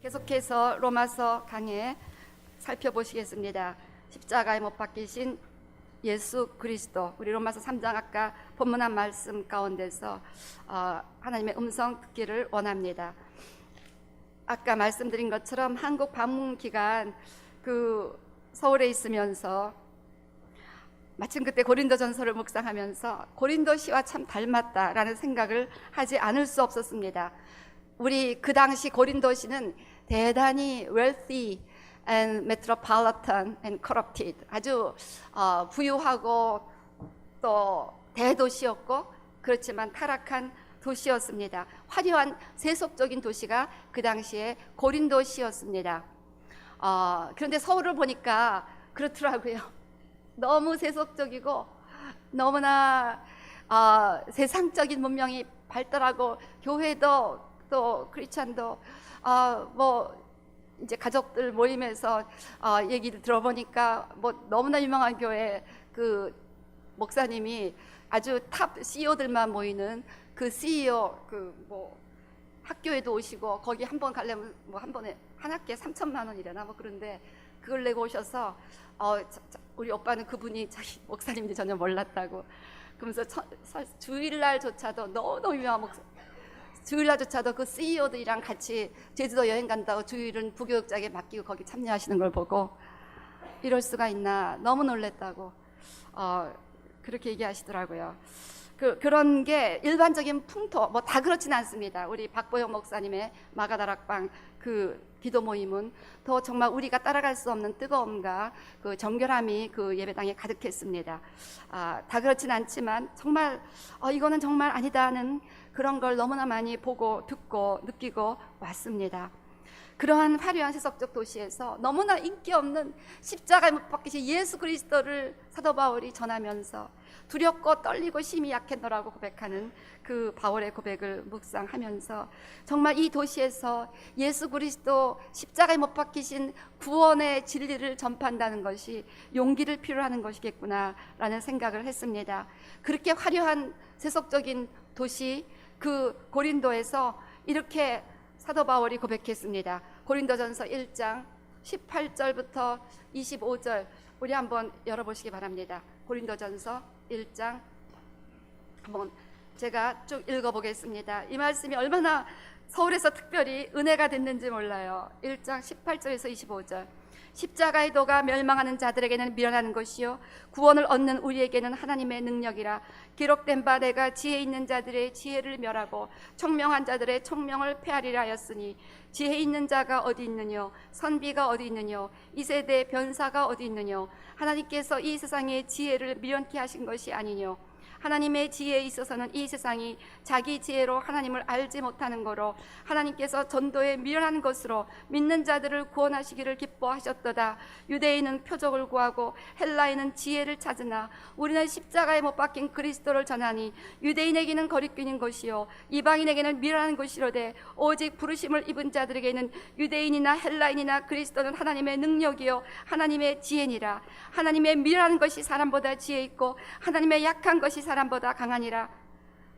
계속해서 로마서 강해 살펴보시겠습니다. 십자가에 못 박히신 예수 그리스도, 우리 로마서 3장 아까 본문한 말씀 가운데서 하나님의 음성 듣기를 원합니다. 아까 말씀드린 것처럼 한국 방문 기간 서울에 있으면서 마침 그때 고린도전서를 묵상하면서 고린도시와 참 닮았다라는 생각을 하지 않을 수 없었습니다. 우리 그 당시 고린도시는 대단히 wealthy and metropolitan and corrupted, 아주 부유하고 또 대도시였고 그렇지만 타락한 도시였습니다. 화려한 세속적인 도시가 그 당시에 고린도시였습니다. 그런데 서울을 보니까 그렇더라고요. 너무 세속적이고 너무나 세상적인 문명이 발달하고 교회도 또 크리스찬도 뭐 이제 가족들 모임에서 얘기를 들어보니까 뭐 너무나 유명한 교회 그 목사님이 아주 탑 CEO들만 모이는 그 CEO 뭐 학교에도 오시고 거기 한 번 가려면 뭐 한 번에 한 학기에 3천만 원이래나 뭐 그런데 그걸 내고 오셔서 우리 오빠는 그분이 자기 목사님인지 전혀 몰랐다고 그러면서 주일날조차도 너무 유명한 목사 주일날조차도 그 CEO들이랑 같이 제주도 여행 간다고 주일은 부교육장에 맡기고 거기 참여하시는 걸 보고 이럴 수가 있나 너무 놀랬다고 그렇게 얘기하시더라고요. 그런 게 일반적인 풍토 뭐 다 그렇지는 않습니다. 우리 박보영 목사님의 마가다락방 그 기도 모임은 더 정말 우리가 따라갈 수 없는 뜨거움과 그 정결함이 그 예배당에 가득했습니다. 다 그렇지는 않지만 정말 이거는 정말 아니다는 그런 걸 너무나 많이 보고 듣고 느끼고 왔습니다. 그러한 화려한 세속적 도시에서 너무나 인기 없는 십자가에 못 박히신 예수 그리스도를 사도 바울이 전하면서 두렵고 떨리고 심히 약했노라고 고백하는 그 바울의 고백을 묵상하면서 정말 이 도시에서 예수 그리스도 십자가에 못 박히신 구원의 진리를 전파한다는 것이 용기를 필요로 하는 것이겠구나라는 생각을 했습니다. 그렇게 화려한 세속적인 도시 그 고린도에서 이렇게 사도 바울이 고백했습니다. 고린도전서 1장 18절부터 25절 우리 한번 열어보시기 바랍니다. 고린도전서 1장 한번 제가 쭉 읽어보겠습니다. 이 말씀이 얼마나 서울에서 특별히 은혜가 됐는지 몰라요. 1장 18절에서 25절 십자가의 도가 멸망하는 자들에게는 미련한 것이요 구원을 얻는 우리에게는 하나님의 능력이라. 기록된 바 내가 지혜 있는 자들의 지혜를 멸하고 총명한 자들의 총명을 폐하리라 하였으니 지혜 있는 자가 어디 있느뇨 선비가 어디 있느뇨 이 세대의 변사가 어디 있느뇨 하나님께서 이 세상의 지혜를 미련케 하신 것이 아니뇨 하나님의 지혜에 있어서는 이 세상이 자기 지혜로 하나님을 알지 못하는 거로 하나님께서 전도에 미련한 것으로 믿는 자들을 구원하시기를 기뻐하셨도다. 유대인은 표적을 구하고 헬라인은 지혜를 찾으나 우리는 십자가에 못 박힌 그리스도를 전하니 유대인에게는 거리끼는 것이요 이방인에게는 미련한 것이로되 오직 부르심을 입은 자들에게는 유대인이나 헬라인이나 그리스도는 하나님의 능력이요 하나님의 지혜니라. 하나님의 미련한 것이 사람보다 지혜 있고 하나님의 약한 것이 사람보다 강하니라.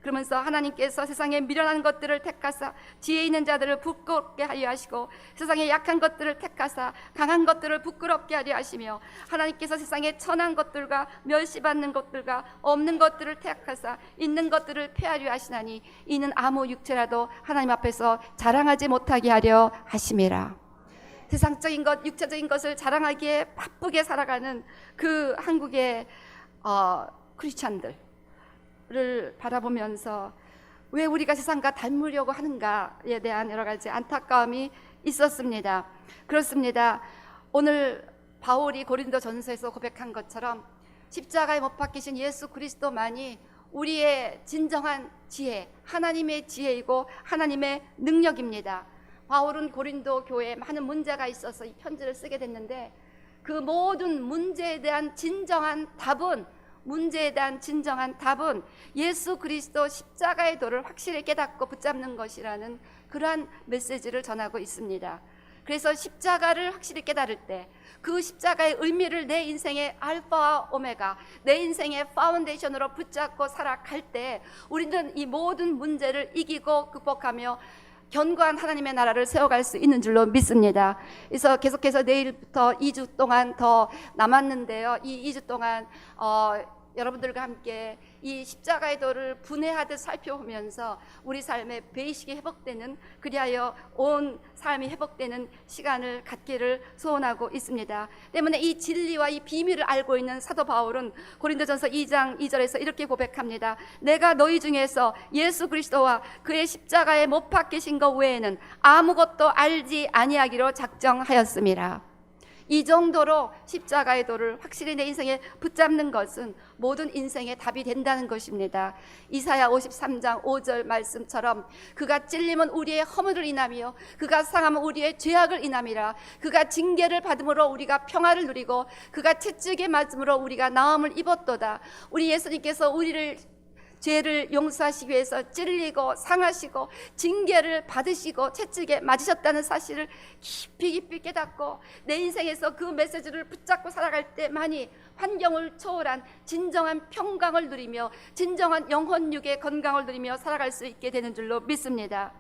그러면서 하나님께서 세상에 미련한 것들을 택하사 지혜 있는 자들을 부끄럽게 하려 하시고 세상에 약한 것들을 택하사 강한 것들을 부끄럽게 하려 하시며 하나님께서 세상에 천한 것들과 멸시받는 것들과 없는 것들을 택하사 있는 것들을 폐하려 하시나니 이는 아무 육체라도 하나님 앞에서 자랑하지 못하게 하려 하심이라. 세상적인 것 육체적인 것을 자랑하기에 바쁘게 살아가는 그 한국의 크리스찬들 를 바라보면서 왜 우리가 세상과 닮으려고 하는가에 대한 여러 가지 안타까움이 있었습니다. 그렇습니다. 오늘 바울이 고린도 전서에서 고백한 것처럼 십자가에 못 박히신 예수 그리스도만이 우리의 진정한 지혜, 하나님의 지혜이고 하나님의 능력입니다. 바울은 고린도 교회에 많은 문제가 있어서 이 편지를 쓰게 됐는데 그 모든 문제에 대한 진정한 답은 예수 그리스도 십자가의 도를 확실히 깨닫고 붙잡는 것이라는 그러한 메시지를 전하고 있습니다. 그래서 십자가를 확실히 깨달을 때 그 십자가의 의미를 내 인생의 알파와 오메가, 내 인생의 파운데이션으로 붙잡고 살아갈 때 우리는 이 모든 문제를 이기고 극복하며 견고한 하나님의 나라를 세워갈 수 있는 줄로 믿습니다. 그래서 계속해서 내일부터 2주 동안 더 남았는데요. 이 2주 동안 여러분들과 함께 이 십자가의 도를 분해하듯 살펴보면서 우리 삶의 배의식이 회복되는, 그리하여 온 삶이 회복되는 시간을 갖기를 소원하고 있습니다. 때문에 이 진리와 이 비밀을 알고 있는 사도 바울은 고린도전서 2장 2절에서 이렇게 고백합니다. 내가 너희 중에서 예수 그리스도와 그의 십자가에 못 박히신 것 외에는 아무것도 알지 아니하기로 작정하였습니다. 이 정도로 십자가의 도를 확실히 내 인생에 붙잡는 것은 모든 인생의 답이 된다는 것입니다. 이사야 53장 5절 말씀처럼 그가 찔림은 우리의 허물을 인하며 그가 상함은 우리의 죄악을 인함이라. 그가 징계를 받음으로 우리가 평화를 누리고 그가 채찍에 맞음으로 우리가 나음을 입었도다. 우리 예수님께서 우리를 죄를 용서하시기 위해서 찔리고 상하시고 징계를 받으시고 채찍에 맞으셨다는 사실을 깊이 깨닫고 내 인생에서 그 메시지를 붙잡고 살아갈 때만이 환경을 초월한 진정한 평강을 누리며 진정한 영혼육의 건강을 누리며 살아갈 수 있게 되는 줄로 믿습니다.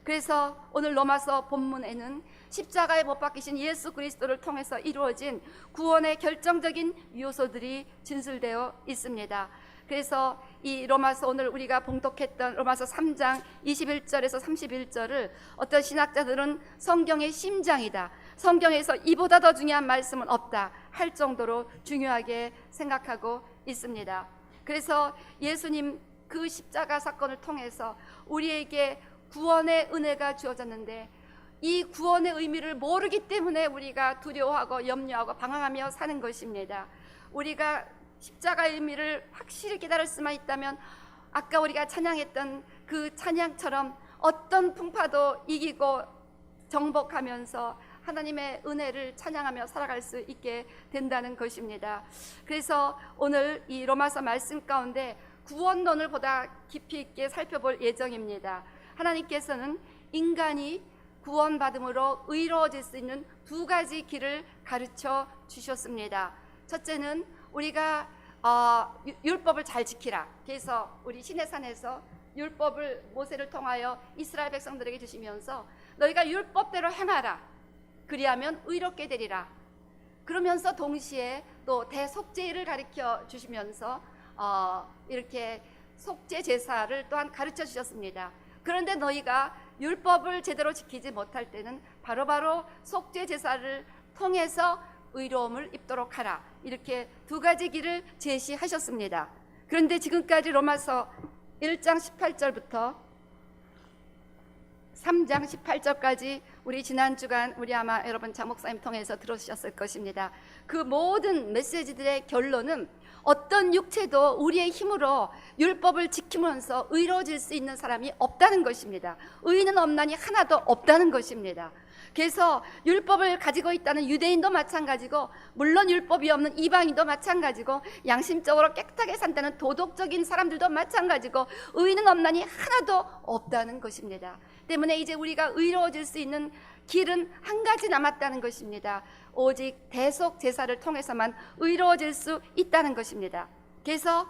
그래서 오늘 로마서 본문에는 십자가에 못 박히신 예수 그리스도를 통해서 이루어진 구원의 결정적인 요소들이 진술되어 있습니다. 그래서 이 로마서, 오늘 우리가 봉독했던 로마서 3장 21절에서 31절을 어떤 신학자들은 성경의 심장이다, 성경에서 이보다 더 중요한 말씀은 없다 할 정도로 중요하게 생각하고 있습니다. 그래서 예수님 그 십자가 사건을 통해서 우리에게 구원의 은혜가 주어졌는데 이 구원의 의미를 모르기 때문에 우리가 두려워하고 염려하고 방황하며 사는 것입니다. 우리가 십자가의 의미를 확실히 깨달을 수만 있다면 아까 우리가 찬양했던 그 찬양처럼 어떤 풍파도 이기고 정복하면서 하나님의 은혜를 찬양하며 살아갈 수 있게 된다는 것입니다. 그래서 오늘 이 로마서 말씀 가운데 구원론을 보다 깊이 있게 살펴볼 예정입니다. 하나님께서는 인간이 구원받음으로 의로워질 수 있는 두 가지 길을 가르쳐 주셨습니다. 첫째는 우리가 율법을 잘 지키라. 그래서 우리 시내산에서 율법을 모세를 통하여 이스라엘 백성들에게 주시면서 너희가 율법대로 행하라. 그리하면 의롭게 되리라. 그러면서 동시에 또 대속죄를 가르쳐 주시면서 이렇게 속죄 제사를 또한 가르쳐 주셨습니다. 그런데 너희가 율법을 제대로 지키지 못할 때는 바로바로 속죄 제사를 통해서 의로움을 입도록 하라. 이렇게 두 가지 길을 제시하셨습니다. 그런데 지금까지 로마서 1장 18절부터 3장 18절까지 우리 지난 주간 우리 아마 여러분 장목사님 통해서 들으셨을 것입니다. 그 모든 메시지들의 결론은 어떤 육체도 우리의 힘으로 율법을 지키면서 의로워질 수 있는 사람이 없다는 것입니다. 의인은 없나니 하나도 없다는 것입니다. 그래서 율법을 가지고 있다는 유대인도 마찬가지고, 물론 율법이 없는 이방인도 마찬가지고, 양심적으로 깨끗하게 산다는 도덕적인 사람들도 마찬가지고, 의인은 없나니 하나도 없다는 것입니다. 때문에 이제 우리가 의로워질 수 있는 길은 한 가지 남았다는 것입니다. 오직 대속 제사를 통해서만 의로워질 수 있다는 것입니다. 그래서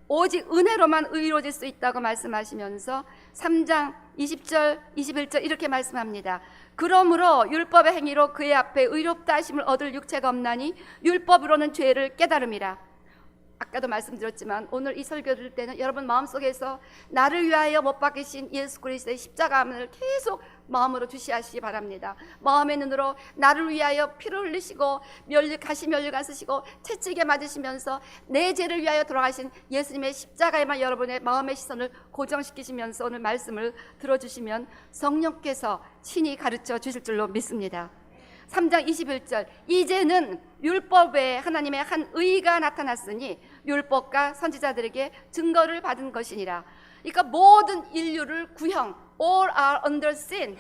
오직 은혜로만 의로워질 수 있다고 말씀하시면서 3장 20절 21절 이렇게 말씀합니다. 그러므로 율법의 행위로 그의 앞에 의롭다 하심을 얻을 육체가 없나니 율법으로는 죄를 깨달음이라. 아까도 말씀드렸지만 오늘 이 설교 들을 때는 여러분 마음속에서 나를 위하여 못 박히신 예수 그리스도의 십자가를 계속 마음으로 주시하시기 바랍니다. 마음의 눈으로 나를 위하여 피를 흘리시고 가시 면류관 쓰시고 채찍에 맞으시면서 내 죄를 위하여 돌아가신 예수님의 십자가에만 여러분의 마음의 시선을 고정시키시면서 오늘 말씀을 들어주시면 성령께서 친히 가르쳐 주실 줄로 믿습니다. 3장 21절 이제는 율법에 하나님의 한 의가 나타났으니 율법과 선지자들에게 증거를 받은 것이니라. 그러니까 모든 인류를 구형 all are under sin,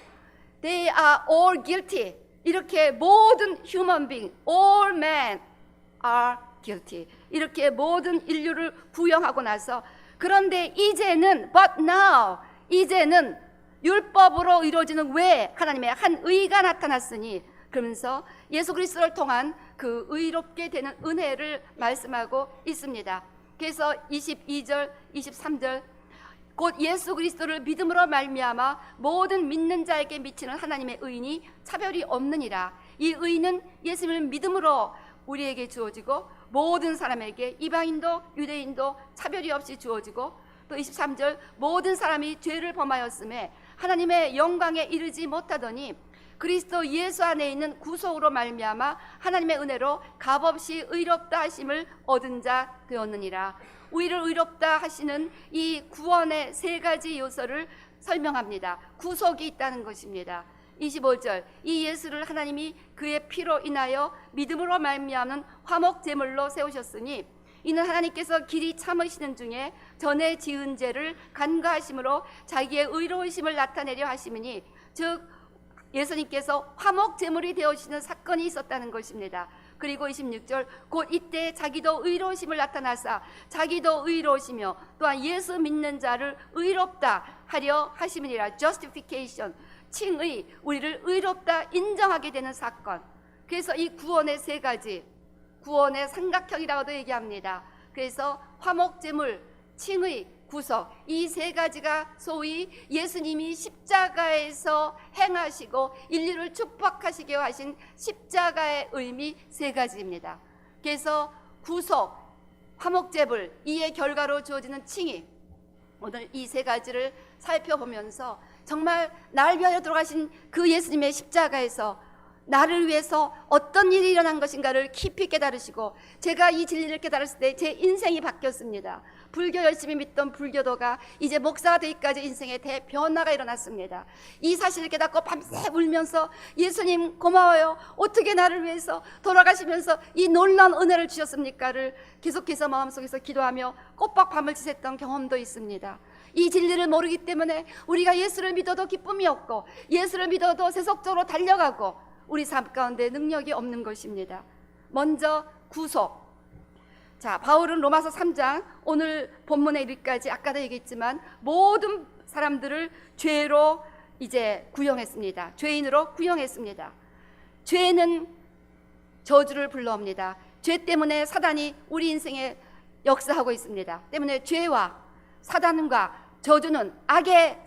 they are all guilty. 이렇게 모든 human being, all men are guilty. 이렇게 모든 인류를 구형하고 나서 그런데 이제는 but now 이제는 율법으로 이루어지는 왜 하나님의 한 의가 나타났으니 그러면서 예수 그리스도를 통한 그 의롭게 되는 은혜를 말씀하고 있습니다. 그래서 22절, 23절 곧 예수 그리스도를 믿음으로 말미암아 모든 믿는 자에게 미치는 하나님의 의인이 차별이 없느니라. 이 의인은 예수님을 믿음으로 우리에게 주어지고 모든 사람에게 이방인도 유대인도 차별이 없이 주어지고, 또 23절 모든 사람이 죄를 범하였음에 하나님의 영광에 이르지 못하더니 그리스도 예수 안에 있는 구속으로 말미암아 하나님의 은혜로 값없이 의롭다 하심을 얻은 자 되었느니라. 우리를 의롭다 하시는 이 구원의 세 가지 요소를 설명합니다. 구속이 있다는 것입니다. 25절 이 예수를 하나님이 그의 피로 인하여 믿음으로 말미암는 화목 제물로 세우셨으니 이는 하나님께서 길이 참으시는 중에 전에 지은 죄를 간과하심으로 자기의 의로우심을 나타내려 하심이니, 즉 예수님께서 화목 제물이 되어지는 사건이 있었다는 것입니다. 그리고 26절 곧 이때 자기도 의로우심을 나타나사 자기도 의로우시며 또한 예수 믿는 자를 의롭다 하려 하심이니라. justification, 칭의, 우리를 의롭다 인정하게 되는 사건. 그래서 이 구원의 세 가지, 구원의 삼각형이라고도 얘기합니다. 그래서 화목 제물, 칭의, 구속, 이 세 가지가 소위 예수님이 십자가에서 행하시고 인류를 축복하시게 하신 십자가의 의미 세 가지입니다. 그래서 구속, 화목 제물, 이의 결과로 주어지는 칭의, 오늘 이 세 가지를 살펴보면서 정말 날 위하여 돌아가신 그 예수님의 십자가에서 나를 위해서 어떤 일이 일어난 것인가를 깊이 깨달으시고, 제가 이 진리를 깨달았을 때 제 인생이 바뀌었습니다. 불교 열심히 믿던 불교도가 이제 목사가 되기까지 인생에 대변화가 일어났습니다. 이 사실을 깨닫고 밤새 울면서 예수님 고마워요, 어떻게 나를 위해서 돌아가시면서 이 놀라운 은혜를 주셨습니까를 계속해서 마음속에서 기도하며 꼬박 밤을 지샜던 경험도 있습니다. 이 진리를 모르기 때문에 우리가 예수를 믿어도 기쁨이 없고 예수를 믿어도 세속적으로 달려가고 우리 삶 가운데 능력이 없는 것입니다. 먼저 구속. 자, 바울은 로마서 3장 오늘 본문에 이르기까지 아까도 얘기했지만 모든 사람들을 죄로 이제 구형했습니다. 죄인으로 구형했습니다. 죄는 저주를 불러옵니다. 죄 때문에 사단이 우리 인생에 역사하고 있습니다. 때문에 죄와 사단과 저주는 악의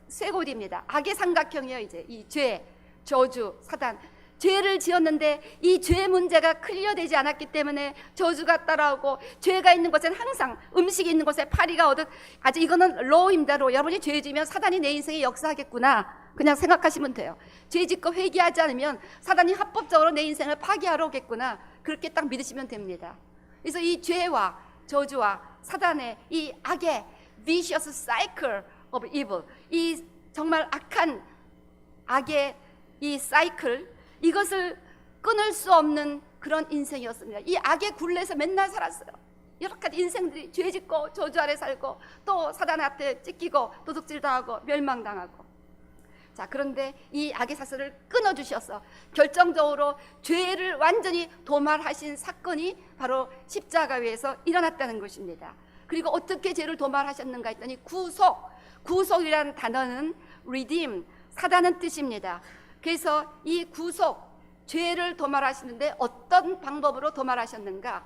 쇠고리입니다. 악의 삼각형이에요. 이제 이 죄, 저주, 사단, 죄를 지었는데 이 죄 문제가 클리어되지 않았기 때문에 저주가 따라오고, 죄가 있는 곳엔 항상 음식이 있는 곳에 파리가 오듯, 아주 이거는 로우입니다. 로. 여러분이 죄 지으면 사단이 내 인생에 역사하겠구나, 그냥 생각하시면 돼요. 죄 짓고 회개하지 않으면 사단이 합법적으로 내 인생을 파괴하러 오겠구나, 그렇게 딱 믿으시면 됩니다. 그래서 이 죄와 저주와 사단의 이 악의 vicious cycle of evil, 이 정말 악한 악의 이 사이클, 이것을 끊을 수 없는 그런 인생이었습니다. 이 악의 굴레에서 맨날 살았어요. 여러 가지 인생들이 죄 짓고 저주 아래 살고 또 사단한테 찢기고 도둑질당하고 멸망당하고. 자, 그런데 이 악의 사슬을 끊어주셔서 결정적으로 죄를 완전히 도말하신 사건이 바로 십자가 위에서 일어났다는 것입니다. 그리고 어떻게 죄를 도말하셨는가 했더니 구속, 구속이라는 단어는 redeem, 사다는 뜻입니다. 그래서 이 구속, 죄를 도말하시는데 어떤 방법으로 도말하셨는가,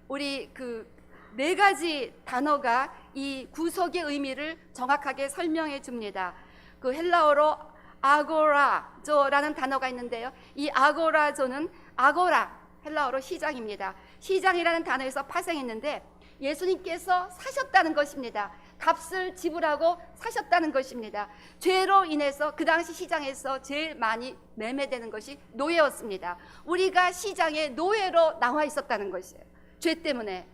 우리 그 네 가지 단어가 이 구속의 의미를 정확하게 설명해 줍니다. 그 헬라어로 아고라조라는 단어가 있는데요, 이 아고라조는 아고라, 헬라어로 시장입니다. 시장이라는 단어에서 파생했는데 예수님께서 사셨다는 것입니다. 값을 지불하고 사셨다는 것입니다. 죄로 인해서 그 당시 시장에서 제일 많이 매매되는 것이 노예였습니다. 우리가 시장에 노예로 나와 있었다는 것이에요. 죄 때문에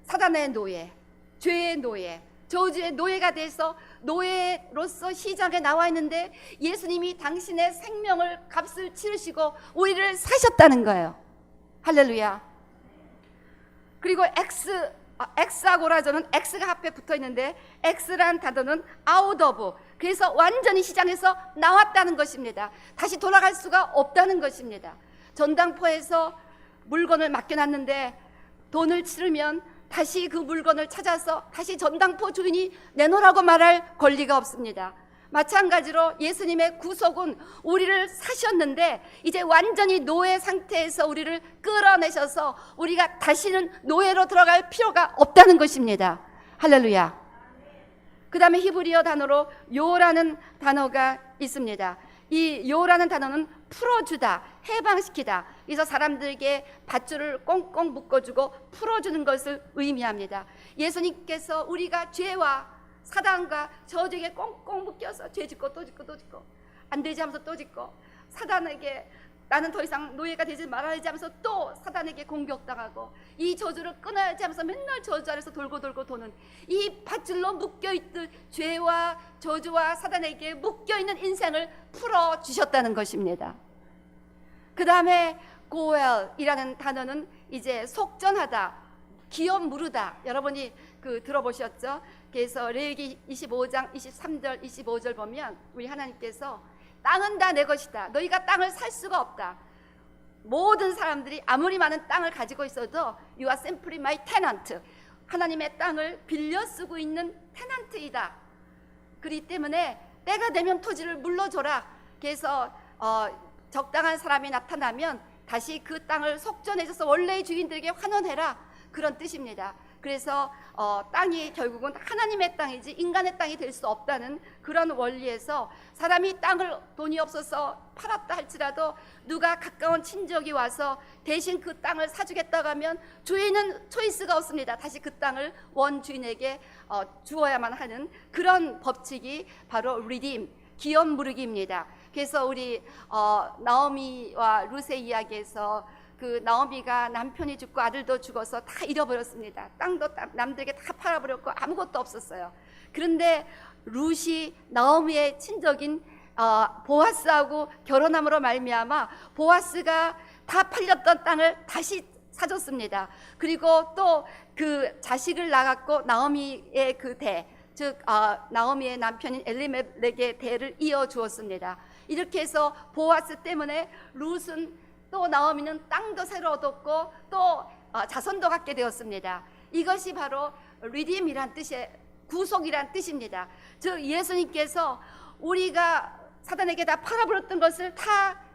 사단의 노예, 죄의 노예, 저주의 노예가 돼서 노예로서 시장에 나와 있는데 예수님이 당신의 생명을 값을 치르시고 우리를 사셨다는 거예요. 할렐루야. 그리고 엑스아고라조는 X가 앞에 붙어 있는데 X란 단어는 out of, 그래서 완전히 시장에서 나왔다는 것입니다. 다시 돌아갈 수가 없다는 것입니다. 전당포에서 물건을 맡겨놨는데 돈을 치르면 다시 그 물건을 찾아서 다시 전당포 주인이 내놓으라고 말할 권리가 없습니다. 마찬가지로 예수님의 구속은 우리를 사셨는데 이제 완전히 노예 상태에서 우리를 끌어내셔서 우리가 다시는 노예로 들어갈 필요가 없다는 것입니다. 할렐루야. 그 다음에 히브리어 단어로 요라는 단어가 있습니다. 이 요라는 단어는 풀어주다, 해방시키다. 그래서 사람들에게 밧줄을 꽁꽁 묶어주고 풀어주는 것을 의미합니다. 예수님께서 우리가 죄와 사단과 저주에게 꽁꽁 묶여서 죄 짓고 또 짓고 또 짓고 안 되지 하면서 또 짓고, 사단에게 나는 더 이상 노예가 되지 말아야지 하면서 또 사단에게 공격당하고, 이 저주를 끊어야지 하면서 맨날 저주 아래서 돌고 돌고 도는 이 밧줄로 묶여있듯 죄와 저주와 사단에게 묶여있는 인생을 풀어주셨다는 것입니다. 그 다음에 고엘이라는 단어는 이제 속전하다, 기업 무르다. 여러분이 들어보셨죠? 그래서 레위기 25장 23절 25절 보면 우리 하나님께서 땅은 다 내 것이다. 너희가 땅을 살 수가 없다. 모든 사람들이 아무리 많은 땅을 가지고 있어도 You are simply my tenant. 하나님의 땅을 빌려 쓰고 있는 테넌트이다. 그렇기 때문에 때가 되면 토지를 물러줘라. 그래서 적당한 사람이 나타나면 다시 그 땅을 속전해줘서 원래의 주인들에게 환원해라. 그런 뜻입니다. 그래서 땅이 결국은 하나님의 땅이지 인간의 땅이 될 수 없다는 그런 원리에서, 사람이 땅을 돈이 없어서 팔았다 할지라도 누가 가까운 친족이 와서 대신 그 땅을 사주겠다고 하면 주인은 초이스가 없습니다. 다시 그 땅을 원주인에게 주어야만 하는 그런 법칙이 바로 리딤, 기업 무르기입니다. 그래서 우리 나오미와 룻의 이야기에서 그 나오미가 남편이 죽고 아들도 죽어서 다 잃어버렸습니다. 땅도 남들에게 다 팔아버렸고 아무것도 없었어요. 그런데 룻이 나오미의 친족인 보아스하고 결혼함으로 말미암아 보아스가 다 팔렸던 땅을 다시 사줬습니다. 그리고 또 그 자식을 낳았고 나오미의 그 대, 즉 나오미의 남편인 엘리멜렉의 대를 이어 주었습니다. 이렇게 해서 보아스 때문에 룻은 또 나오미는 땅도 새로 얻었고 또 자손도 갖게 되었습니다. 이것이 바로 리딤이란 뜻의 구속이란 뜻입니다. 즉 예수님께서 우리가 사단에게 다 팔아버렸던 것을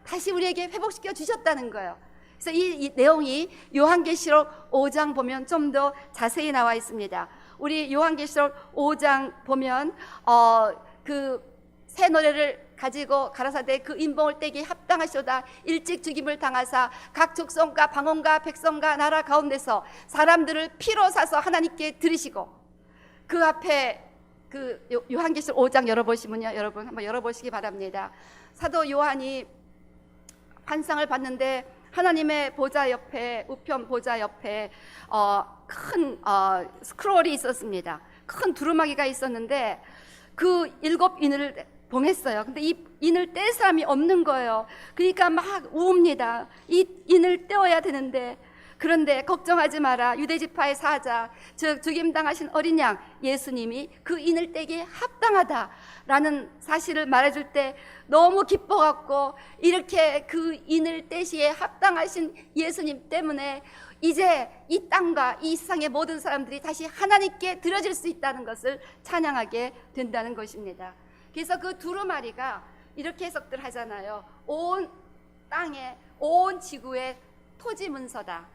다시 우리에게 회복시켜 주셨다는 거예요. 그래서 이 내용이 요한계시록 5장 보면 좀 더 자세히 나와 있습니다. 우리 요한계시록 5장 보면 그 새 노래를 가지고 가라사대 그 인봉을 떼기 합당하시도다. 일찍 죽임을 당하사 각 족속과 방언과 백성과 나라 가운데서 사람들을 피로 사서 하나님께 드리시고, 그 앞에 그 요한계시록 5장 열어보시면요, 여러분 한번 열어보시기 바랍니다. 사도 요한이 환상을 봤는데 하나님의 보좌 옆에, 우편 보좌 옆에 큰 스크롤이 있었습니다. 큰 두루마기가 있었는데 그 7인을 봉했어요. 근데 이 인을 뗄 사람이 없는 거예요. 그러니까 막 우웁니다. 이 인을 떼어야 되는데, 그런데 걱정하지 마라. 유대지파의 사자, 즉 죽임당하신 어린 양 예수님이 그 인을 떼기에 합당하다라는 사실을 말해줄 때 너무 기뻐갖고, 이렇게 그 인을 떼시에 합당하신 예수님 때문에 이제 이 땅과 이 세상의 모든 사람들이 다시 하나님께 드려질 수 있다는 것을 찬양하게 된다는 것입니다. 그래서 그 두루마리가 이렇게 해석들 하잖아요. 온 땅에, 온 지구의 토지 문서다.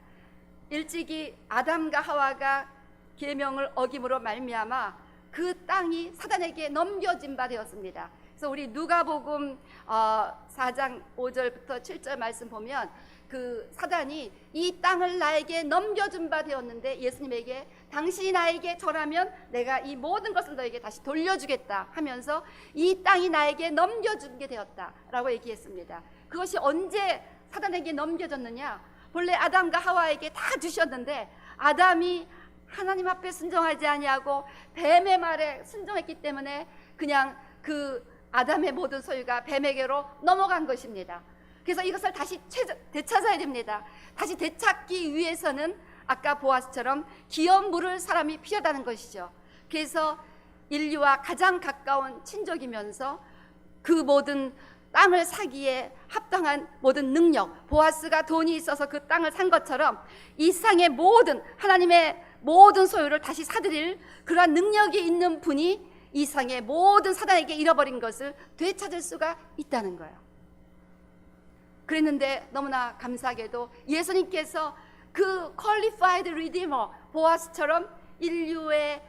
일찍이 아담과 하와가 계명을 어김으로 말미암아 그 땅이 사단에게 넘겨진 바 되었습니다. 그래서 우리 누가복음 4장 5절부터 7절 말씀 보면 그 사단이 이 땅을 나에게 넘겨준 바 되었는데 예수님에게 당신이 나에게 절하면 내가 이 모든 것을 너에게 다시 돌려주겠다 하면서 이 땅이 나에게 넘겨주게 되었다라고 얘기했습니다. 그것이 언제 사단에게 넘겨졌느냐? 본래 아담과 하와에게 다 주셨는데 아담이 하나님 앞에 순종하지 아니하고 뱀의 말에 순종했기 때문에 그냥 그 아담의 모든 소유가 뱀에게로 넘어간 것입니다. 그래서 이것을 다시 되찾아야 됩니다. 다시 되찾기 위해서는 아까 보아스처럼 기업 물을 사람이 필요하다는 것이죠. 그래서 인류와 가장 가까운 친족이면서 그 모든 땅을 사기에 합당한 모든 능력, 보아스가 돈이 있어서 그 땅을 산 것처럼 이 세상의 모든 하나님의 모든 소유를 다시 사들일 그러한 능력이 있는 분이 이 세상의 모든 사단에게 잃어버린 것을 되찾을 수가 있다는 거예요. 그랬는데 너무나 감사하게도 예수님께서 그 qualified redeemer 보아스처럼 인류의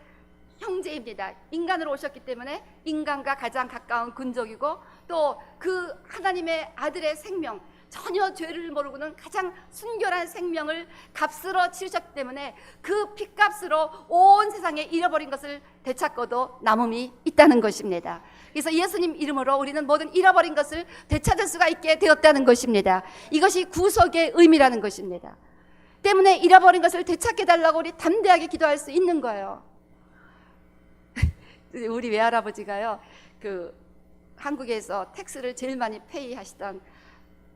형제입니다. 인간으로 오셨기 때문에 인간과 가장 가까운 군족이고, 또 그 하나님의 아들의 생명, 전혀 죄를 모르고는 가장 순결한 생명을 값으로 치르셨기 때문에 그 핏값으로 온 세상에 잃어버린 것을 되찾고도 남음이 있다는 것입니다. 그래서 예수님 이름으로 우리는 모든 잃어버린 것을 되찾을 수가 있게 되었다는 것입니다. 이것이 구속의 의미라는 것입니다. 때문에 잃어버린 것을 되찾게 달라고 우리 담대하게 기도할 수 있는 거예요. 우리 외할아버지가요, 한국에서 텍스를 제일 많이 페이하시던,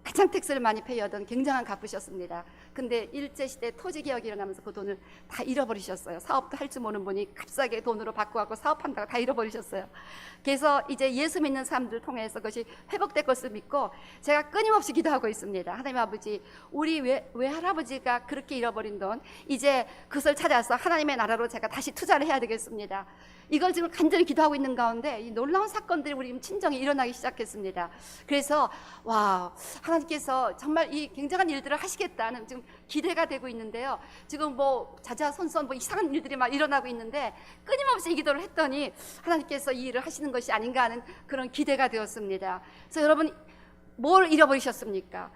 가장 텍스를 많이 페이하던 굉장한 갚으셨습니다. 근데 일제시대 토지개혁이 일어나면서 그 돈을 다 잃어버리셨어요. 사업도 할 줄 모르는 분이 값싸게 돈으로 바꿔갖고 사업한다고 다 잃어버리셨어요. 그래서 이제 예수 믿는 사람들 통해서 그것이 회복될 것을 믿고 제가 끊임없이 기도하고 있습니다. 하나님 아버지, 우리 외할아버지가 그렇게 잃어버린 돈, 이제 그것을 찾아서 하나님의 나라로 제가 다시 투자를 해야 되겠습니다. 이걸 지금 간절히 기도하고 있는 가운데 이 놀라운 사건들이 우리 친정에 일어나기 시작했습니다. 그래서 와, 하나님께서 정말 이 굉장한 일들을 하시겠다는 지금 기대가 되고 있는데요. 지금 뭐 자자손손 뭐 이상한 일들이 막 일어나고 있는데 끊임없이 이 기도를 했더니 하나님께서 이 일을 하시는 것이 아닌가 하는 그런 기대가 되었습니다. 그래서 여러분, 뭘 잃어버리셨습니까?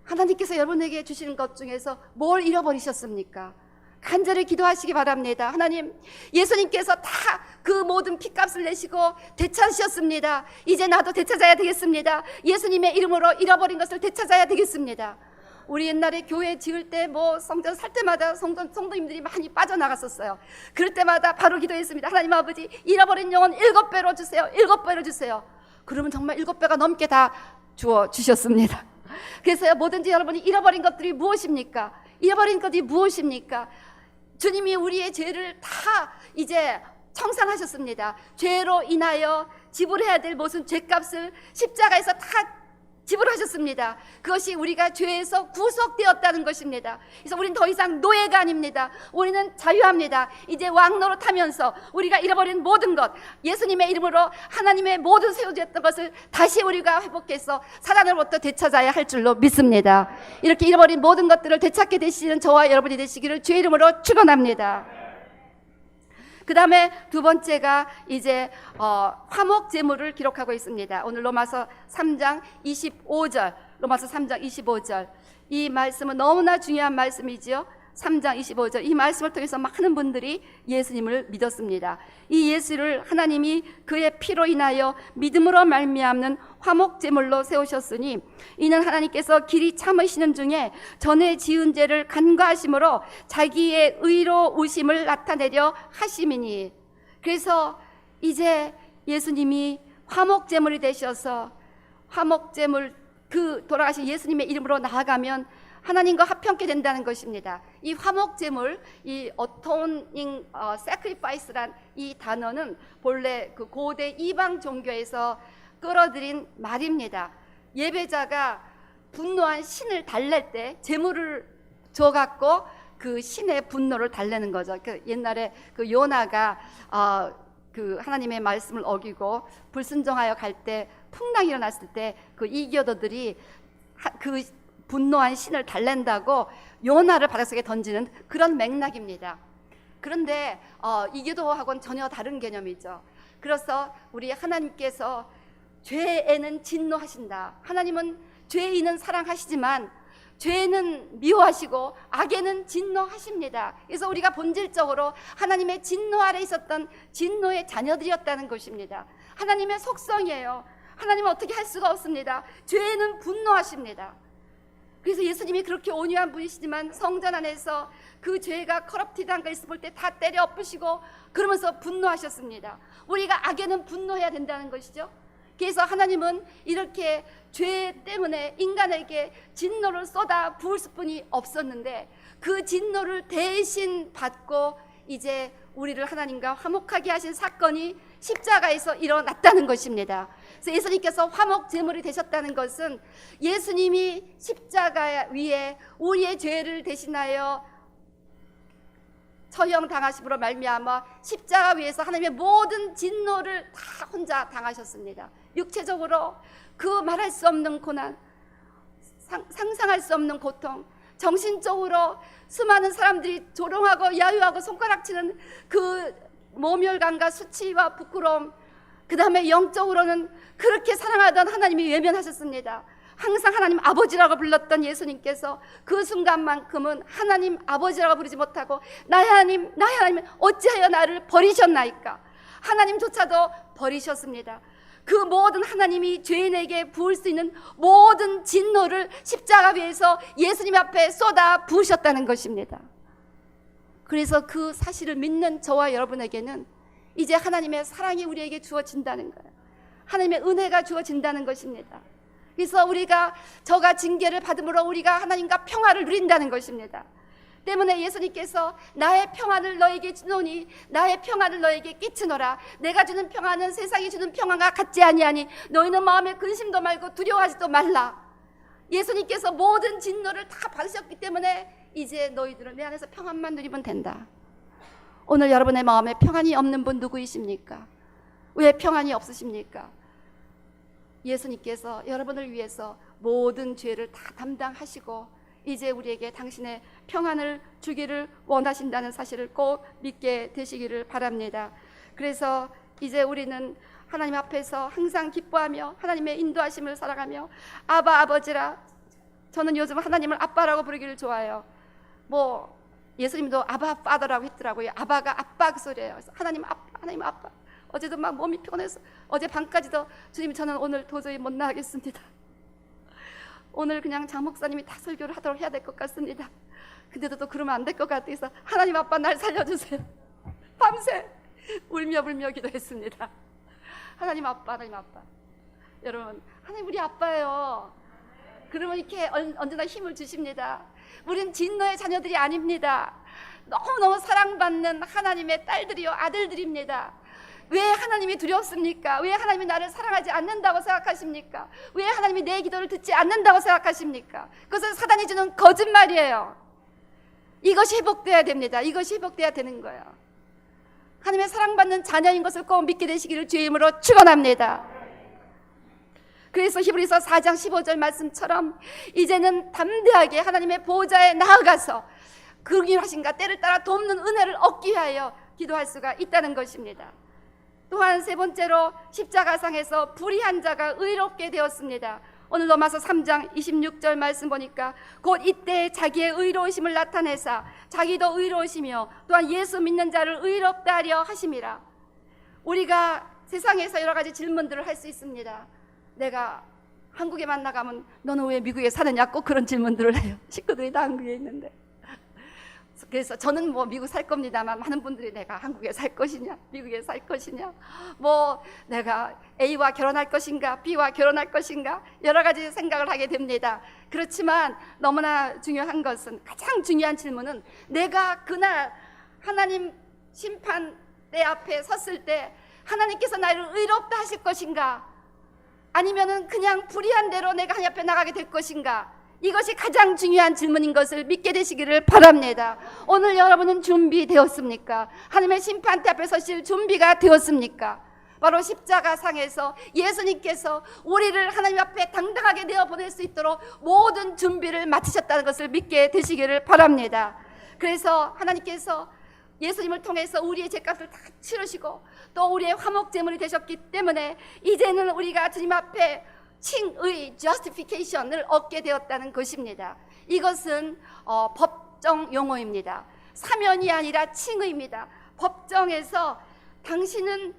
하나님께서 여러분에게 주시는 것 중에서 뭘 잃어버리셨습니까? 간절히 기도하시기 바랍니다. 하나님, 예수님께서 다 그 모든 핏값을 내시고 되찾으셨습니다. 이제 나도 되찾아야 되겠습니다. 예수님의 이름으로 잃어버린 것을 되찾아야 되겠습니다. 우리 옛날에 교회 지을 때 뭐 성전 살 때마다 성도님들이 많이 빠져나갔었어요. 그럴 때마다 바로 기도했습니다. 하나님 아버지, 잃어버린 영혼 7배로 주세요. 7배로 주세요. 그러면 정말 7배가 넘게 다 주셨습니다. 그래서 뭐든지 여러분이 잃어버린 것들이 무엇입니까? 잃어버린 것이 무엇입니까? 주님이 우리의 죄를 다 이제 청산하셨습니다. 죄로 인하여 지불해야 될 모든 죄값을 십자가에서 다 지불하셨습니다. 그것이 우리가 죄에서 구속되었다는 것입니다. 그래서 우리는 더 이상 노예가 아닙니다. 우리는 자유합니다. 이제 왕노릇하면서 우리가 잃어버린 모든 것, 예수님의 이름으로 하나님의 모든 세워졌던 것을 다시 우리가 회복해서 사단으로부터 되찾아야 할 줄로 믿습니다. 이렇게 잃어버린 모든 것들을 되찾게 되시는 저와 여러분이 되시기를 주의 이름으로 축원합니다. 그 다음에 두 번째가 이제 화목 제물을 기록하고 있습니다. 오늘 로마서 3장 25절, 로마서 3장 25절, 이 말씀은 너무나 중요한 말씀이지요. 3장 25절, 이 말씀을 통해서 많은 분들이 예수님을 믿었습니다. 이 예수를 하나님이 그의 피로 인하여 믿음으로 말미암는 화목제물로 세우셨으니 이는 하나님께서 길이 참으시는 중에 전에 지은 죄를 간과하심으로 자기의 의로우심을 나타내려 하심이니. 그래서 이제 예수님이 화목제물이 되셔서 화목제물, 그 돌아가신 예수님의 이름으로 나아가면 하나님과 합평케 된다는 것입니다. 이 화목제물, 이 atoning sacrifice란 이 단어는 본래 그 고대 이방 종교에서 끌어들인 말입니다. 예배자가 분노한 신을 달랠 때 제물을 줘갖고 그 신의 분노를 달래는 거죠. 그 옛날에 그 요나가 그 하나님의 말씀을 어기고 불순종하여 갈 때 풍랑이 일어났을 때 그 이교도들이 그 분노한 신을 달랜다고 요나를 바닷속에 던지는 그런 맥락입니다. 그런데 이교도하고는 전혀 다른 개념이죠. 그래서 우리 하나님께서 죄에는 진노하신다. 하나님은 죄인은 사랑하시지만 죄는 미워하시고 악에는 진노하십니다. 그래서 우리가 본질적으로 하나님의 진노 아래 있었던 진노의 자녀들이었다는 것입니다. 하나님의 속성이에요. 하나님은 어떻게 할 수가 없습니다. 죄에는 분노하십니다. 그래서 예수님이 그렇게 온유한 분이시지만 성전 안에서 그 죄가 커럽티드한 거 있을 때 다 때려 엎으시고 그러면서 분노하셨습니다. 우리가 악에는 분노해야 된다는 것이죠. 그래서 하나님은 이렇게 죄 때문에 인간에게 진노를 쏟아 부을 수뿐이 없었는데 그 진노를 대신 받고 이제 우리를 하나님과 화목하게 하신 사건이 십자가에서 일어났다는 것입니다. 그래서 예수님께서 화목 제물이 되셨다는 것은 예수님이 십자가 위에 우리의 죄를 대신하여 처형당하심으로 말미암아 십자가 위에서 하나님의 모든 진노를 다 혼자 당하셨습니다. 육체적으로 그 말할 수 없는 고난, 상상할 수 없는 고통, 정신적으로 수많은 사람들이 조롱하고 야유하고 손가락치는 그 모멸감과 수치와 부끄러움, 그 다음에 영적으로는 그렇게 사랑하던 하나님이 외면하셨습니다. 항상 하나님 아버지라고 불렀던 예수님께서 그 순간만큼은 하나님 아버지라고 부르지 못하고 나의 하나님, 나의 하나님 어찌하여 나를 버리셨나이까. 하나님조차도 버리셨습니다. 그 모든 하나님이 죄인에게 부을 수 있는 모든 진노를 십자가 위에서 예수님 앞에 쏟아 부으셨다는 것입니다. 그래서 그 사실을 믿는 저와 여러분에게는 이제 하나님의 사랑이 우리에게 주어진다는 거예요. 하나님의 은혜가 주어진다는 것입니다. 그래서 우리가 저가 징계를 받음으로 우리가 하나님과 평화를 누린다는 것입니다. 때문에 예수님께서 나의 평화를 너에게 주노니 나의 평화를 너에게 끼치노라. 내가 주는 평화는 세상이 주는 평화가 같지 아니하니 너희는 마음에 근심도 말고 두려워하지도 말라. 예수님께서 모든 진노를 다 받으셨기 때문에 이제 너희들은 내 안에서 평안만 누리면 된다. 오늘 여러분의 마음에 평안이 없는 분 누구이십니까? 왜 평안이 없으십니까? 예수님께서 여러분을 위해서 모든 죄를 다 담당하시고 이제 우리에게 당신의 평안을 주기를 원하신다는 사실을 꼭 믿게 되시기를 바랍니다. 그래서 이제 우리는 하나님 앞에서 항상 기뻐하며 하나님의 인도하심을 살아가며 아바 아버지라, 저는 요즘 하나님을 아빠라고 부르기를 좋아해요. 뭐 예수님도 아바 파더라고 했더라고요. 아바가 아빠 그 소리예요. 그래서 하나님 아빠, 하나님 아빠. 어제도 막 몸이 피곤해서 어제 밤까지도 주님 저는 오늘 도저히 못 나가겠습니다. 오늘 그냥 장 목사님이 다 설교를 하도록 해야 될 것 같습니다. 근데도 또 그러면 안 될 것 같아서 하나님 아빠 날 살려주세요. 밤새 울며 불며 기도했습니다. 하나님 아빠, 하나님 아빠. 여러분, 하나님 우리 아빠예요. 그러면 이렇게 언제나 힘을 주십니다. 우린 진노의 자녀들이 아닙니다. 너무너무 사랑받는 하나님의 딸들이요 아들들입니다. 왜 하나님이 두렵습니까? 왜 하나님이 나를 사랑하지 않는다고 생각하십니까? 왜 하나님이 내 기도를 듣지 않는다고 생각하십니까? 그것은 사단이 주는 거짓말이에요. 이것이 회복돼야 됩니다. 이것이 회복돼야 되는 거예요. 하나님의 사랑받는 자녀인 것을 꼭 믿게 되시기를 주의 이름으로 축원합니다. 그래서 히브리서 4장 15절 말씀처럼 이제는 담대하게 하나님의 보호자에 나아가서 긍휼하신가 때를 따라 돕는 은혜를 얻기 위하여 기도할 수가 있다는 것입니다. 또한 세 번째로 십자가상에서 불의한 자가 의롭게 되었습니다. 오늘 로마서 3장 26절 말씀 보니까 곧 이때 자기의 의로우심을 나타내사 자기도 의로우시며 또한 예수 믿는 자를 의롭다 하려 하심이라. 우리가 세상에서 여러 가지 질문들을 할 수 있습니다. 내가 한국에만 나가면 너는 왜 미국에 사느냐, 꼭 그런 질문들을 해요. 식구들이 다 한국에 있는데. 그래서 저는 뭐 미국 살 겁니다만 많은 분들이 내가 한국에 살 것이냐, 미국에 살 것이냐, 뭐 내가 A와 결혼할 것인가, B와 결혼할 것인가, 여러 가지 생각을 하게 됩니다. 그렇지만 너무나 중요한 것은, 가장 중요한 질문은 내가 그날 하나님 심판대 앞에 섰을 때 하나님께서 나를 의롭다 하실 것인가, 아니면은 그냥 불의한 대로 내가 하나님 앞에 나가게 될 것인가. 이것이 가장 중요한 질문인 것을 믿게 되시기를 바랍니다. 오늘 여러분은 준비되었습니까? 하나님의 심판대 앞에 서실 준비가 되었습니까? 바로 십자가상에서 예수님께서 우리를 하나님 앞에 당당하게 내어보낼 수 있도록 모든 준비를 마치셨다는 것을 믿게 되시기를 바랍니다. 그래서 하나님께서 예수님을 통해서 우리의 죄값을 다 치르시고 또 우리의 화목제물이 되셨기 때문에 이제는 우리가 주님 앞에 칭의, justification을 얻게 되었다는 것입니다. 이것은 법정 용어입니다. 사면이 아니라 칭의입니다. 법정에서 당신은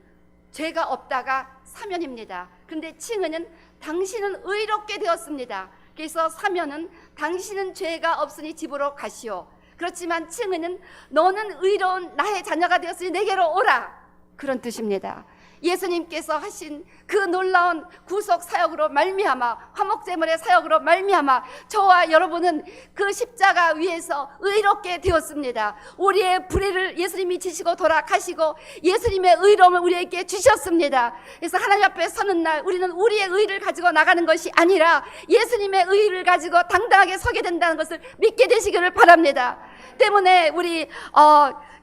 죄가 없다가 사면입니다. 그런데 칭의는 당신은 의롭게 되었습니다. 그래서 사면은 당신은 죄가 없으니 집으로 가시오. 그렇지만 칭의는 너는 의로운 나의 자녀가 되었으니 내게로 오라, 그런 뜻입니다. 예수님께서 하신 그 놀라운 구속 사역으로 말미암아, 화목제물의 사역으로 말미암아 저와 여러분은 그 십자가 위에서 의롭게 되었습니다. 우리의 불의를 예수님이 지시고 돌아가시고 예수님의 의로움을 우리에게 주셨습니다. 그래서 하나님 앞에 서는 날 우리는 우리의 의를 가지고 나가는 것이 아니라 예수님의 의를 가지고 당당하게 서게 된다는 것을 믿게 되시기를 바랍니다. 때문에 우리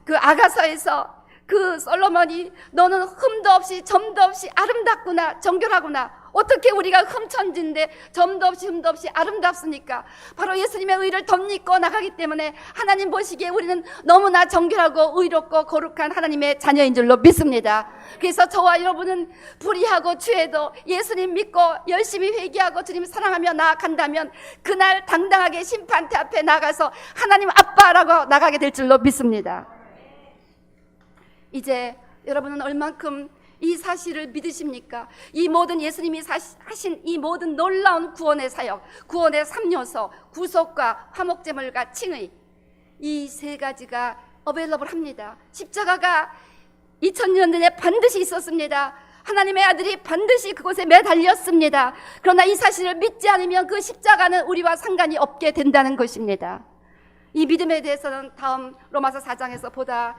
그 아가서에서 그 솔로몬이 너는 흠도 없이 점도 없이 아름답구나, 정결하구나, 어떻게 우리가 흠천진데 점도 없이 흠도 없이 아름답습니까? 바로 예수님의 의를 덧입고 나가기 때문에 하나님 보시기에 우리는 너무나 정결하고 의롭고 거룩한 하나님의 자녀인 줄로 믿습니다. 그래서 저와 여러분은 불의하고 죄도 예수님 믿고 열심히 회개하고 주님 사랑하며 나아간다면 그날 당당하게 심판대 앞에 나가서 하나님 아빠라고 나가게 될 줄로 믿습니다. 이제 여러분은 얼만큼 이 사실을 믿으십니까? 이 모든 예수님이 하신 이 모든 놀라운 구원의 사역, 구원의 3요소, 구속과 화목제물과 칭의, 이 세 가지가 어베일러블합니다. 십자가가 2000년 전에 반드시 있었습니다. 하나님의 아들이 반드시 그곳에 매달렸습니다. 그러나 이 사실을 믿지 않으면 그 십자가는 우리와 상관이 없게 된다는 것입니다. 이 믿음에 대해서는 다음 로마서 4장에서 보다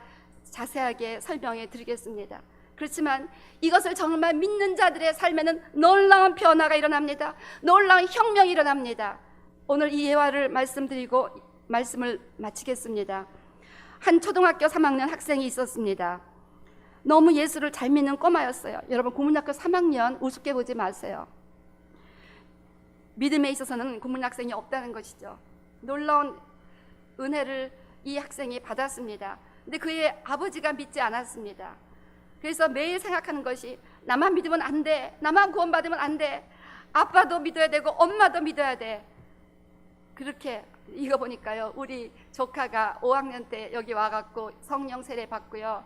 자세하게 설명해 드리겠습니다. 그렇지만 이것을 정말 믿는 자들의 삶에는 놀라운 변화가 일어납니다. 놀라운 혁명이 일어납니다. 오늘 이 예화를 말씀드리고 말씀을 마치겠습니다. 한 초등학교 3학년 학생이 있었습니다. 너무 예수를 잘 믿는 꼬마였어요. 여러분, 국민학교 3학년 우습게 보지 마세요. 믿음에 있어서는 국민학생이 없다는 것이죠. 놀라운 은혜를 이 학생이 받았습니다. 근데 그의 아버지가 믿지 않았습니다. 그래서 매일 생각하는 것이 나만 믿으면 안 돼. 나만 구원받으면 안 돼. 아빠도 믿어야 되고 엄마도 믿어야 돼. 그렇게 읽어보니까요, 우리 조카가 5학년 때 여기 와갖고 성령 세례 받고요,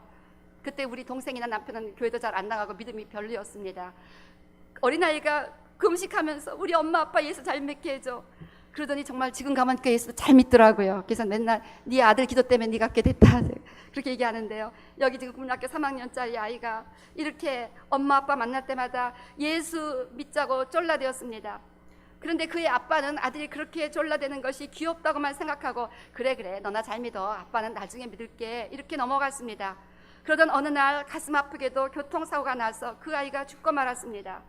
그때 우리 동생이나 남편은 교회도 잘 안 나가고 믿음이 별로였습니다. 어린아이가 금식하면서 우리 엄마 아빠 예수 잘 믿게 해줘. 그러더니 정말 지금 가면 그 예수 잘 믿더라고요. 그래서 맨날 네 아들 기도 때문에 네가 갖게 됐다 그렇게 얘기하는데요. 여기 지금 국민학교 3학년짜리 아이가 이렇게 엄마 아빠 만날 때마다 예수 믿자고 쫄라대었습니다. 그런데 그의 아빠는 아들이 그렇게 쫄라대는 것이 귀엽다고만 생각하고 그래 너나 잘 믿어, 아빠는 나중에 믿을게, 이렇게 넘어갔습니다. 그러던 어느 날 가슴 아프게도 교통사고가 나서 그 아이가 죽고 말았습니다.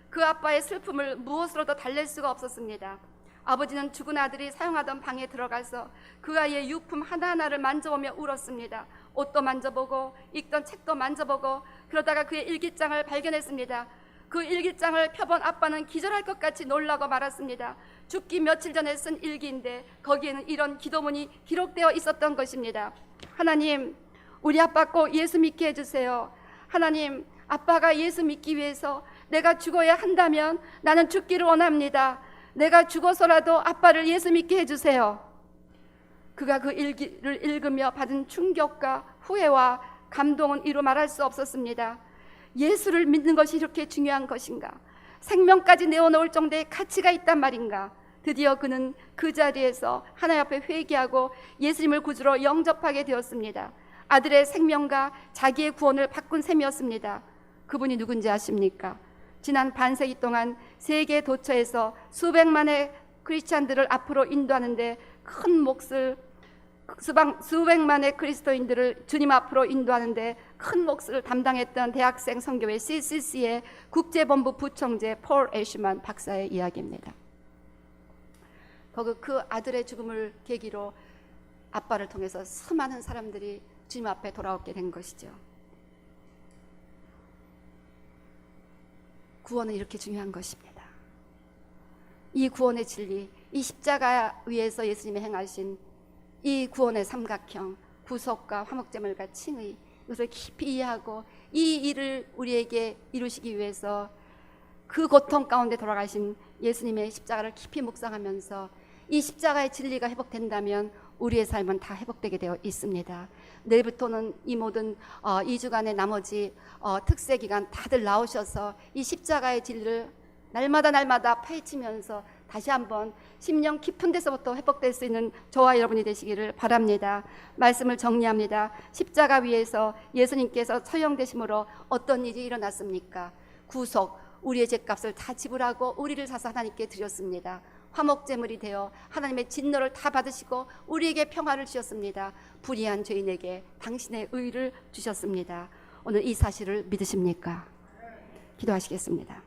그 아빠의 슬픔을 무엇으로도 달랠 수가 없었습니다. 아버지는 죽은 아들이 사용하던 방에 들어가서 그 아이의 유품 하나하나를 만져보며 울었습니다. 옷도 만져보고 읽던 책도 만져보고 그러다가 그의 일기장을 발견했습니다. 그 일기장을 펴본 아빠는 기절할 것 같이 놀라고 말았습니다. 죽기 며칠 전에 쓴 일기인데 거기에는 이런 기도문이 기록되어 있었던 것입니다. 하나님, 우리 아빠 꼭 예수 믿게 해주세요. 하나님, 아빠가 예수 믿기 위해서 내가 죽어야 한다면 나는 죽기를 원합니다. 내가 죽어서라도 아빠를 예수 믿게 해주세요. 그가 그 일기를 읽으며 받은 충격과 후회와 감동은 이루 말할 수 없었습니다. 예수를 믿는 것이 이렇게 중요한 것인가? 생명까지 내어놓을 정도의 가치가 있단 말인가? 드디어 그는 그 자리에서 하나님 앞에 회개하고 예수님을 구주로 영접하게 되었습니다. 아들의 생명과 자기의 구원을 바꾼 셈이었습니다. 그분이 누군지 아십니까? 지난 반세기 동안 세계 도처에서 수백만의 크리스찬들을 앞으로 인도하는데 큰 몫을, 수백만의 그리스도인들을 주님 앞으로 인도하는데 큰 몫을 담당했던 대학생 선교회 CCC의 국제본부 부총재 폴 애쉬만 박사의 이야기입니다. 거기 그 아들의 죽음을 계기로 아빠를 통해서 수많은 사람들이 주님 앞에 돌아오게 된 것이죠. 구원은 이렇게 중요한 것입니다. 이 구원의 진리, 이 십자가 위에서 예수님이 행하신 이 구원의 삼각형, 구속과 화목제물과 칭의, 이것을 깊이 이해하고 이 일을 우리에게 이루시기 위해서 그 고통 가운데 돌아가신 예수님의 십자가를 깊이 묵상하면서 이 십자가의 진리가 회복된다면 우리의 삶은 다 회복되게 되어 있습니다. 내일부터는 이 모든 2주간의 나머지 특세 기간 다들 나오셔서 이 십자가의 진리를 날마다 파헤치면서 다시 한번 심령 깊은 데서부터 회복될 수 있는 저와 여러분이 되시기를 바랍니다. 말씀을 정리합니다. 십자가 위에서 예수님께서 처형되심으로 어떤 일이 일어났습니까? 구속, 우리의 죄값을 다 지불하고 우리를 사서 하나님께 드렸습니다. 화목제물이 되어 하나님의 진노를 다 받으시고 우리에게 평화를 주셨습니다. 불의한 죄인에게 당신의 의를 주셨습니다. 오늘 이 사실을 믿으십니까? 기도하시겠습니다.